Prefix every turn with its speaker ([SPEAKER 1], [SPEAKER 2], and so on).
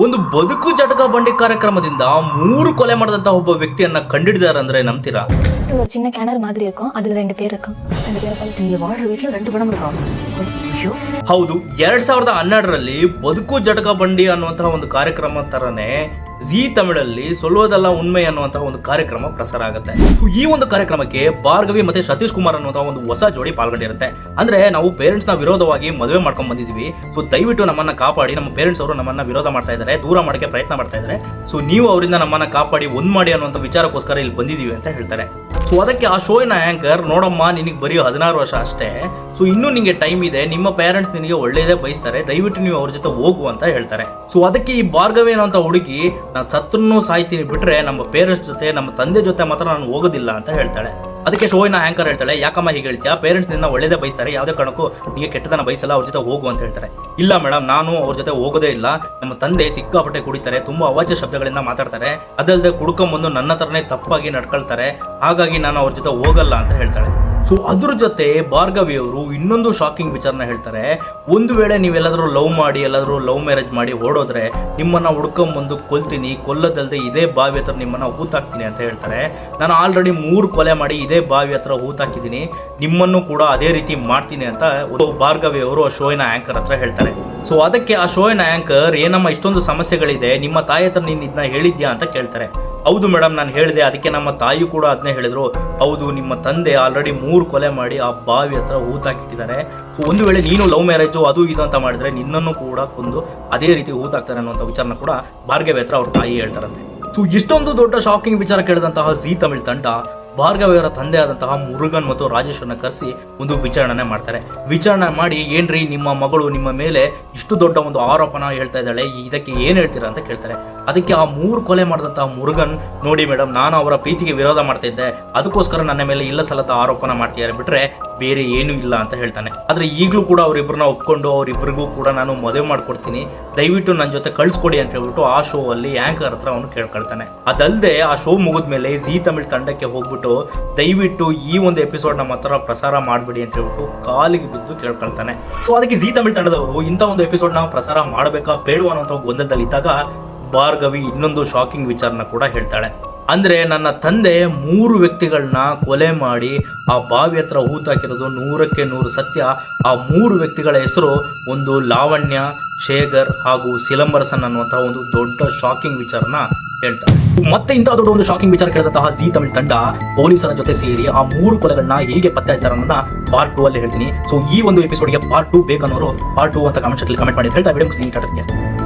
[SPEAKER 1] ಒಂದು ಬದುಕು ಜಟಕ ಬಂಡಿ ಕಾರ್ಯಕ್ರಮದಿಂದ 3 ಕೊಲೆ ಮಾಡಿದಂತ ಒಬ್ಬ ವ್ಯಕ್ತಿಯನ್ನ ಕಂಡಿಡಿದಾರೆ ಅಂದ್ರೆ ನಂಬ್ತೀರಾ?
[SPEAKER 2] ஒரு சின்ன கிணறு மாதிரி இருக்கும், அதுல 2 பேர் இருக்கும். 2 பேரை பார்த்து நீங்க வாழ்ற வீட்டுல 2 படம் இருக்கும்.
[SPEAKER 1] ಹೌದು, 2012ರಲ್ಲಿ ಬದುಕು ಜಟಕ ಬಂಡಿ ಅನ್ನುವಂತಹ ಒಂದು ಕಾರ್ಯಕ್ರಮ ತರನೇ ಜಿ ತಮಿಳಲ್ಲಿ ಸೊಲ್ಲೋದಲ್ಲ ಉಣ್ಮೆ ಅನ್ನುವಂತಹ ಒಂದು ಕಾರ್ಯಕ್ರಮ ಪ್ರಸಾರ ಆಗುತ್ತೆ. ಈ ಒಂದು ಕಾರ್ಯಕ್ರಮಕ್ಕೆ ಭಾರ್ಗವಿ ಮತ್ತೆ ಸತೀಶ್ ಕುಮಾರ್ ಅನ್ನುವಂತಹ ಒಂದು ಹೊಸ ಜೋಡಿ ಪಾಲ್ಗೊಂಡಿರುತ್ತೆ. ಅಂದ್ರೆ ನಾವು ಪೇರೆಂಟ್ಸ್ ನ ವಿರೋಧವಾಗಿ ಮದುವೆ ಮಾಡ್ಕೊಂಡ್ ಬಂದಿದೀವಿ, ಸೊ ದಯವಿಟ್ಟು ನಮ್ಮನ್ನ ಕಾಪಾಡಿ, ನಮ್ಮ ಪೇರೆಂಟ್ಸ್ ಅವರು ನಮ್ಮನ್ನ ವಿರೋಧ ಮಾಡ್ತಾ ಇದ್ದಾರೆ, ದೂರ ಮಾಡಕ್ಕೆ ಪ್ರಯತ್ನ ಮಾಡ್ತಾ ಇದ್ದಾರೆ, ಸೊ ನೀವು ಅವರಿಂದ ನಮ್ಮನ್ನ ಕಾಪಾಡಿ ಒಂದ್ ಮಾಡಿ ಅನ್ನುವಂಥ ವಿಚಾರಕ್ಕೋಸ್ಕರ ಇಲ್ಲಿ ಬಂದಿದೀವಿ ಅಂತ ಹೇಳ್ತಾರೆ. ಸೊ ಅದಕ್ಕೆ ಆ ಶೋಯಿನ ಆಂಕರ್, ನೋಡಮ್ಮ ನಿನಗೆ ಬರೀ 16 ವರ್ಷ ಅಷ್ಟೇ, ಸೊ ಇನ್ನೂ ನಿಮಗೆ ಟೈಮ್ ಇದೆ, ನಿಮ್ಮ ಪೇರೆಂಟ್ಸ್ ನಿನಗೆ ಒಳ್ಳೇದೇ ಬಯಸ್ತಾರೆ, ದಯವಿಟ್ಟು ನೀವು ಅವ್ರ ಜೊತೆ ಹೋಗು ಅಂತ ಹೇಳ್ತಾರೆ. ಸೊ ಅದಕ್ಕೆ ಈ ಭಾರ್ಗವಿ ಅನ್ನೋಂಥ ಹುಡುಗಿ, ನಾನು ಸತ್ರನ್ನು ಸಾಯ್ತೀನಿ ಬಿಟ್ರೆ ನಮ್ಮ ಪೇರೆಂಟ್ಸ್ ಜೊತೆ, ನಮ್ಮ ತಂದೆ ಜೊತೆ ಮಾತ್ರ ನಾನು ಹೋಗೋದಿಲ್ಲ ಅಂತ ಹೇಳ್ತಾಳೆ. ಅದಕ್ಕೆ ಶೋಯಿನ ಆಂಕರ್ ಹೇಳ್ತಾಳೆ, ಯಾಕಮ್ಮ ಹೀಗೆ ಹೇಳ್ತೀಯಾ, ಪೇರೆಂಟ್ಸ್ ನಿನ್ನ ಒಳ್ಳೇದೇ ಬಯಸ್ತಾರೆ, ಯಾವುದೇ ಕಾರಣಕ್ಕೂ ನಿಮಗೆ ಕೆಟ್ಟದನ್ನ ಬಯಸಲ್ಲ, ಅವ್ರ ಜೊತೆ ಹೋಗು ಅಂತ ಹೇಳ್ತಾರೆ. ಇಲ್ಲ ಮೇಡಮ್, ನಾನು ಅವ್ರ ಜೊತೆ ಹೋಗೋದೇ ಇಲ್ಲ, ನಮ್ಮ ತಂದೆ ಸಿಕ್ಕಾಪಟ್ಟೆ ಕುಡಿತಾರೆ, ತುಂಬಾ ಅವಾಚ್ಯ ಶಬ್ದಗಳಿಂದ ಮಾತಾಡ್ತಾರೆ, ಅದಲ್ಲದೆ ಕುಡ್ಕೊಂಬಂದು ನನ್ನ ತರನೇ ತಪ್ಪಾಗಿ ನಡ್ಕೊಳ್ತಾರೆ, ಹಾಗಾಗಿ ನಾನು ಅವ್ರ ಜೊತೆ ಹೋಗಲ್ಲ ಅಂತ ಹೇಳ್ತಾಳೆ. ಸೊ ಅದ್ರ ಜೊತೆ ಭಾರ್ಗವಿ ಅವರು ಇನ್ನೊಂದು ಶಾಕಿಂಗ್ ವಿಚಾರನ ಹೇಳ್ತಾರೆ. ಒಂದು ವೇಳೆ ನೀವೆಲ್ಲಾದ್ರೂ ಲವ್ ಮಾಡಿ, ಎಲ್ಲಾದ್ರೂ ಲವ್ ಮ್ಯಾರೇಜ್ ಮಾಡಿ ಓಡೋದ್ರೆ ನಿಮ್ಮನ್ನ ಹುಡ್ಕೊಂಬಂದು ಕೊಲ್ತೀನಿ, ಕೊಲ್ಲದಲ್ದೆ ಇದೇ ಬಾವಿ ಹತ್ರ ನಿಮ್ಮನ್ನ ಹೂತಾಕ್ತೀನಿ ಅಂತ ಹೇಳ್ತಾರೆ. ನಾನು ಆಲ್ರೆಡಿ 3 ಕೊಲೆ ಮಾಡಿ ಇದೇ ಬಾವಿ ಹತ್ರ ಹೂತಾಕಿದ್ದೀನಿ, ನಿಮ್ಮನ್ನು ಕೂಡ ಅದೇ ರೀತಿ ಮಾಡ್ತೀನಿ ಅಂತ ಭಾರ್ಗವಿ ಅವರು ಆ ಶೋಯಿನ ಆಂಕರ್ ಹತ್ರ ಹೇಳ್ತಾರೆ. ಸೊ ಅದಕ್ಕೆ ಆ ಶೋಯಿನ ಆಂಕರ್, ಏನಮ್ಮ ಇಷ್ಟೊಂದು ಸಮಸ್ಯೆಗಳಿದೆ, ನಿಮ್ಮ ತಾಯಿ ಹತ್ರ ನೀನು ಇದನ್ನ ಹೇಳಿದ್ಯಾ ಅಂತ ಕೇಳ್ತಾರೆ. ಹೌದು ಮೇಡಮ್, ನಾನು ಹೇಳಿದೆ, ಅದಕ್ಕೆ ನಮ್ಮ ತಾಯಿ ಕೂಡ ಅದನ್ನೇ ಹೇಳಿದ್ರು. ಹೌದು, ನಿಮ್ಮ ತಂದೆ ಆಲ್ರೆಡಿ 3 ಕೊಲೆ ಮಾಡಿ ಆ ಬಾವಿ ಹತ್ರ ಹೂತಾಕಿಟ್ಟಿದ್ದಾರೆ, ಸೊ ಒಂದು ವೇಳೆ ನೀನು ಲವ್ ಮ್ಯಾರೇಜು ಅದು ಇದು ಅಂತ ಮಾಡಿದ್ರೆ ನಿನ್ನನ್ನು ಕೂಡ ಕೊಂದು ಅದೇ ರೀತಿ ಹೂತಾಕ್ತಾರೆ ಅನ್ನುವಂಥ ವಿಚಾರನ ಕೂಡ ಭಾರ್ಗವಿ ಹತ್ರ ಅವ್ರ ತಾಯಿ ಹೇಳ್ತಾರಂತೆ. ಸೊ ಇಷ್ಟೊಂದು ದೊಡ್ಡ ಶಾಕಿಂಗ್ ವಿಚಾರ ಕೇಳಿದಂತಹ ಜಿ ತಮಿಳ್ ತಂಡ ಭಾರ್ಗವಿಯವರ ತಂದೆ ಆದಂತಹ ಮುರುಗನ್ ಮತ್ತು ರಾಜೇಶ್ವರನ್ನ ಕರೆಸಿ ಒಂದು ವಿಚಾರಣೆ ಮಾಡ್ತಾರೆ. ವಿಚಾರಣೆ ಮಾಡಿ, ಏನ್ರಿ ನಿಮ್ಮ ಮಗಳು ನಿಮ್ಮ ಮೇಲೆ ಇಷ್ಟು ದೊಡ್ಡ ಒಂದು ಆರೋಪನ ಹೇಳ್ತಾ ಇದ್ದಾಳೆ, ಇದಕ್ಕೆ ಏನ್ ಹೇಳ್ತೀರಾ ಅಂತ ಕೇಳ್ತಾರೆ. ಅದಕ್ಕೆ ಆ 3 ಕೊಲೆ ಮಾಡಿದಂತಹ ಮುರುಗನ್, ನೋಡಿ ಮೇಡಮ್, ನಾನು ಅವರ ಪ್ರೀತಿಗೆ ವಿರೋಧ ಮಾಡ್ತಾ ಇದ್ದೆ, ಅದಕ್ಕೋಸ್ಕರ ನನ್ನ ಮೇಲೆ ಇಲ್ಲ ಸಲ್ಲದ ಆರೋಪನ ಮಾಡ್ತಿದ್ದಾರೆ ಬಿಟ್ರೆ ಬೇರೆ ಏನೂ ಇಲ್ಲ ಅಂತ ಹೇಳ್ತಾನೆ. ಆದ್ರೆ ಈಗಲೂ ಕೂಡ ಅವರಿಬ್ಬರನ್ನ ಒಪ್ಕೊಂಡು ಅವರಿಬ್ಬರಿಗೂ ಕೂಡ ನಾನು ಮದುವೆ ಮಾಡ್ಕೊಡ್ತೀನಿ, ದಯವಿಟ್ಟು ನನ್ನ ಜೊತೆ ಕಳ್ಸ್ಕೊಡಿ ಅಂತ ಹೇಳ್ಬಿಟ್ಟು ಆ ಶೋ ಅಲ್ಲಿ ಆಂಕರ್ ಹತ್ರ ಅವನು ಕೇಳ್ಕೊಳ್ತಾನೆ. ಅದಲ್ಲದೆ ಆ ಶೋ ಮುಗಿದ್ಮೇಲೆ ಜಿ ತಮಿಳ್ ತಂಡಕ್ಕೆ ಹೋಗ್ಬಿಟ್ಟು ದಯವಿಟ್ಟು ಈ ಒಂದು ಎಪಿಸೋಡ್ ನಮ್ಮ ಹತ್ರ ಪ್ರಸಾರ ಮಾಡ್ಬಿಡಿ ಅಂತ ಹೇಳ್ಬಿಟ್ಟು ಕಾಲಿಗೆ ಬಿದ್ದು ಕೇಳ್ಕೊಳ್ತಾನೆ. ಸೊ ಅದಕ್ಕೆ ಜಿ ತಮಿಳ್ ತಂಡದವರು ಇಂಥ ಒಂದು ಎಪಿಸೋಡ್ ನಾವು ಪ್ರಸಾರ ಮಾಡಬೇಕಾ ಬೇಡವಾ ಅನ್ನೋ ಗೊಂದಲದಲ್ಲಿ ಇದ್ದಾಗ ಭಾರ್ಗವಿ ಇನ್ನೊಂದು ಶಾಕಿಂಗ್ ವಿಚಾರನ ಕೂಡ ಹೇಳ್ತಾಳೆ. ಅಂದ್ರೆ ನನ್ನ ತಂದೆ 3 ವ್ಯಕ್ತಿಗಳನ್ನ ಕೊಲೆ ಮಾಡಿ ಆ ಬಾವಿ ಹತ್ರ ಹೂತಾಕಿರೋದು 100ಕ್ಕೆ 100 ಸತ್ಯ. ಆ 3 ವ್ಯಕ್ತಿಗಳ ಹೆಸರು ಒಂದು ಲಾವಣ್ಯ, ಶೇಖರ್ ಹಾಗೂ ಸಿಲಂಬರಸನ್ ಅನ್ನುವಂತಹ ಒಂದು ದೊಡ್ಡ ಶಾಕಿಂಗ್ ವಿಚಾರನ ಹೇಳ್ತಾರೆ. ಮತ್ತೆ ಇಂತಹ ದೊಡ್ಡ ಒಂದು ಶಾಕಿಂಗ್ ವಿಚಾರ ಕೇಳಿದಂತಹ ಜಿ ತಮಿಳ್ ತಂಡ ಪೊಲೀಸರ ಜೊತೆ ಸೇರಿ ಆ 3 ಕೊಲೆಗಳನ್ನ ಹೇಗೆ ಪತ್ತೆ ಹಚ್ತಾರೆ ಅನ್ನೋದನ್ನ ಪಾರ್ಟ್ 2 ಅಲ್ಲಿ ಹೇಳ್ತೀನಿ. ಸೊ ಈ ಒಂದು ಎಪಿಸೋಡ್ಗೆ ಪಾರ್ಟ್ 2 ಬೇಕನ್ನೋರು ಪಾರ್ಟ್ 2 ಅಂತ ಕಮೆಂಟ್ ಮಾಡಿ ಹೇಳ್ತಾ ವಿಡಿಯೋ ಮುಗಿಸ್ತೀನಿ.